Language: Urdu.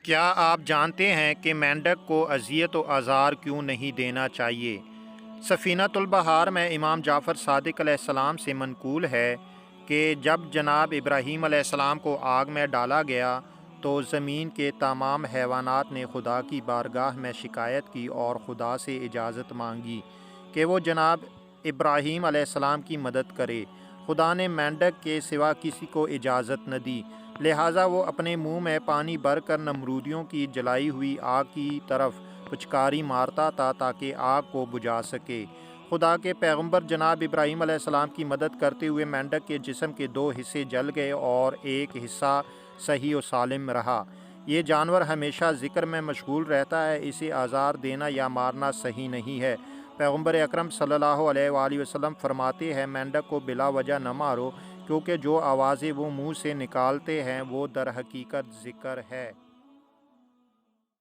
کیا آپ جانتے ہیں کہ مینڈک کو اذیت و آزار کیوں نہیں دینا چاہیے؟ سفینۃ البحار میں امام جعفر صادق علیہ السلام سے منقول ہے کہ جب جناب ابراہیم علیہ السلام کو آگ میں ڈالا گیا تو زمین کے تمام حیوانات نے خدا کی بارگاہ میں شکایت کی اور خدا سے اجازت مانگی کہ وہ جناب ابراہیم علیہ السلام کی مدد کرے۔ خدا نے مینڈک کے سوا کسی کو اجازت نہ دی، لہٰذا وہ اپنے منہ میں پانی بھر کر نمرودیوں کی جلائی ہوئی آگ کی طرف پچکاری مارتا تھا تاکہ آگ کو بجھا سکے۔ خدا کے پیغمبر جناب ابراہیم علیہ السلام کی مدد کرتے ہوئے مینڈک کے جسم کے 2 حصے جل گئے اور ایک حصہ صحیح و سالم رہا۔ یہ جانور ہمیشہ ذکر میں مشغول رہتا ہے، اسے آزار دینا یا مارنا صحیح نہیں ہے۔ پیغمبر اکرم صلی اللہ علیہ وآلہ وسلم فرماتے ہیں، مینڈک کو بلا وجہ نہ مارو، کیونکہ جو آوازیں وہ منہ سے نکالتے ہیں وہ در حقیقت ذکر ہے۔